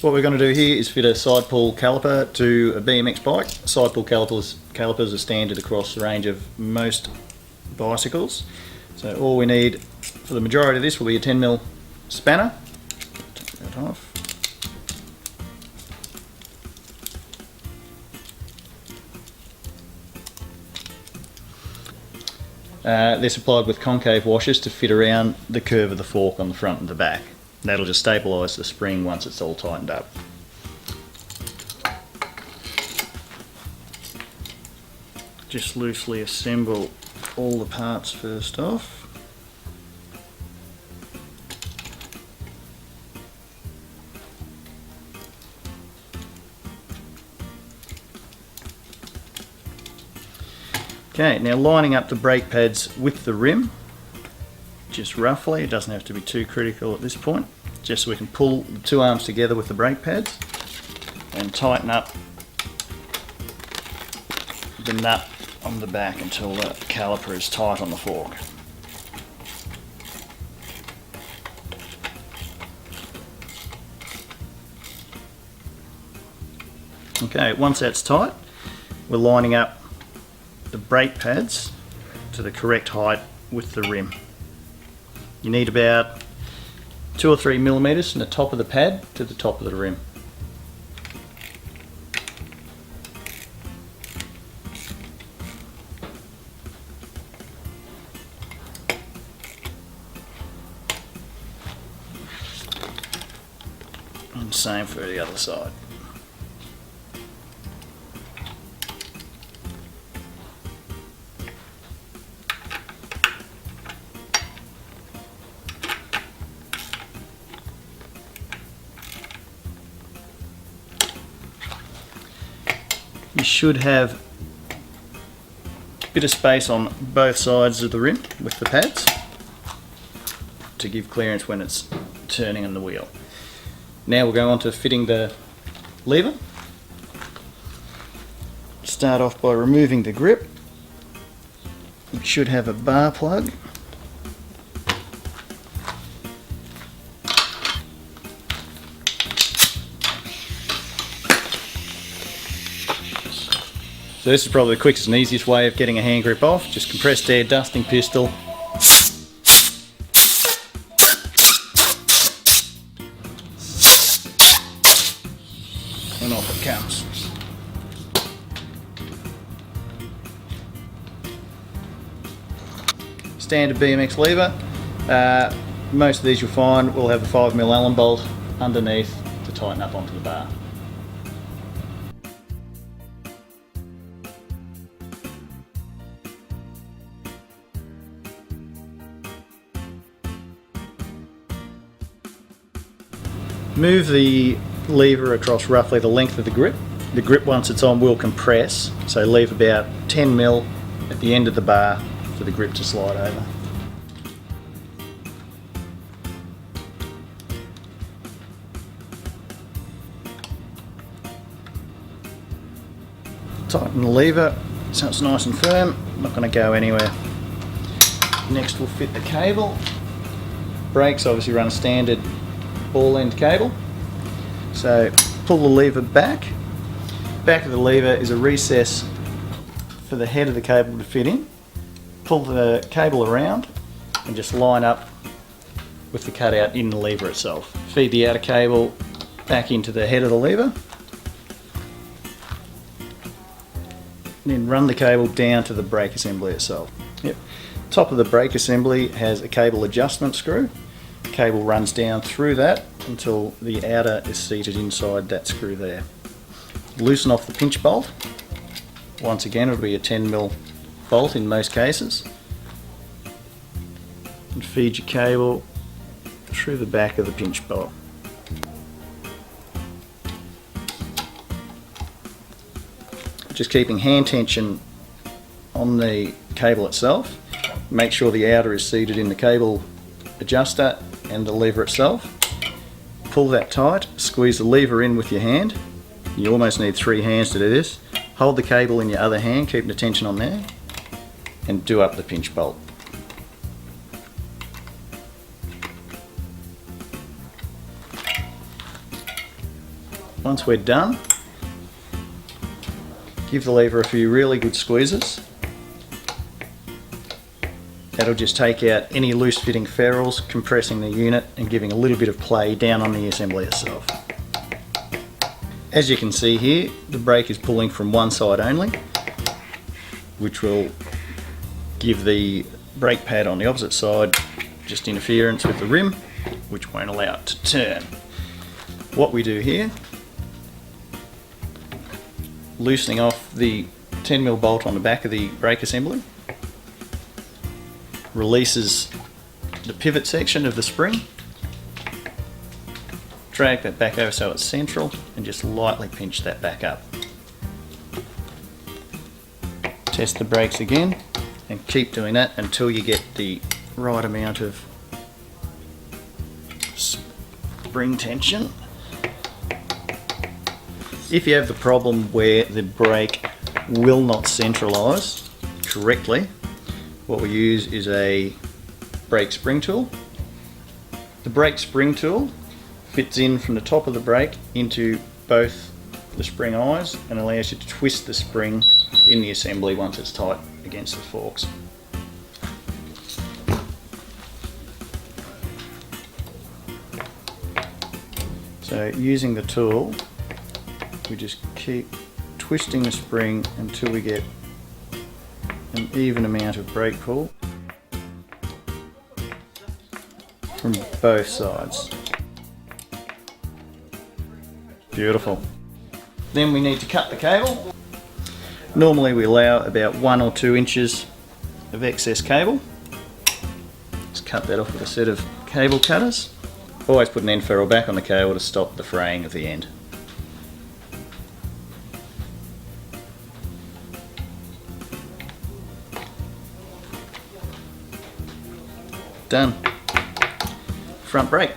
What we're going to do here is fit a side pull caliper to a BMX bike. Side pull calipers are standard across the range of most bicycles. So all we need for the majority of this will be a 10mm spanner. Take that off. They're supplied with concave washers to fit around the curve of the fork on the front and the back. That'll just stabilise the spring once it's all tightened up. Just loosely assemble all the parts first off. Okay, now lining up the brake pads with the rim, just roughly, it doesn't have to be too critical at this point, just so we can pull the two arms together with the brake pads and tighten up the nut on the back until the caliper is tight on the fork. Okay, once that's tight, we're lining up the brake pads to the correct height with the rim. You need about 2 or 3 millimeters from the top of the pad to the top of the rim. And same for the other side. You should have a bit of space on both sides of the rim with the pads to give clearance when it's turning on the wheel. Now we'll go on to fitting the lever. Start off by removing the grip. It should have a bar plug. So this is probably the quickest and easiest way of getting a hand grip off. Just compressed air dusting pistol. And off it comes. Standard BMX lever. Most of these you'll find will have a 5mm Allen bolt underneath to tighten up onto the bar. Move the lever across roughly the length of the grip. The grip, once it's on, will compress, so leave about 10mm at the end of the bar for the grip to slide over. Tighten the lever so it's nice and firm, not going to go anywhere. Next we'll fit the cable. Brakes obviously run a standard ball end cable. So pull the lever back. Back of the lever is a recess for the head of the cable to fit in. Pull the cable around and just line up with the cutout in the lever itself. Feed the outer cable back into the head of the lever. And then run the cable down to the brake assembly itself. Yep. Top of the brake assembly has a cable adjustment screw. Cable runs down through that until the outer is seated inside that screw there. Loosen off the pinch bolt. Once again, it'll be a 10mm bolt in most cases. And feed your cable through the back of the pinch bolt. Just keeping hand tension on the cable itself. Make sure the outer is seated in the cable adjuster and the lever itself. Pull that tight, squeeze the lever in with your hand. You almost need 3 hands to do this. Hold the cable in your other hand, keeping the tension on there, and do up the pinch bolt. Once we're done, give the lever a few really good squeezes. That'll just take out any loose fitting ferrules, compressing the unit and giving a little bit of play down on the assembly itself. As you can see here, the brake is pulling from one side only, which will give the brake pad on the opposite side just interference with the rim, which won't allow it to turn. What we do here, loosening off the 10mm bolt on the back of the brake assembly, releases the pivot section of the spring, drag that back over so it's central and just lightly pinch that back up. Test the brakes again and keep doing that until you get the right amount of spring tension. If you have the problem where the brake will not centralise correctly, what we use is a brake spring tool. The brake spring tool fits in from the top of the brake into both the spring eyes and allows you to twist the spring in the assembly once it's tight against the forks. So using the tool, we just keep twisting the spring until we get an even amount of brake pull from both sides. Beautiful. Then we need to cut the cable. Normally we allow about 1 or 2 inches of excess cable. Just cut that off with a set of cable cutters. Always put an end ferrule back on the cable to stop the fraying of the end. Done. Front brake.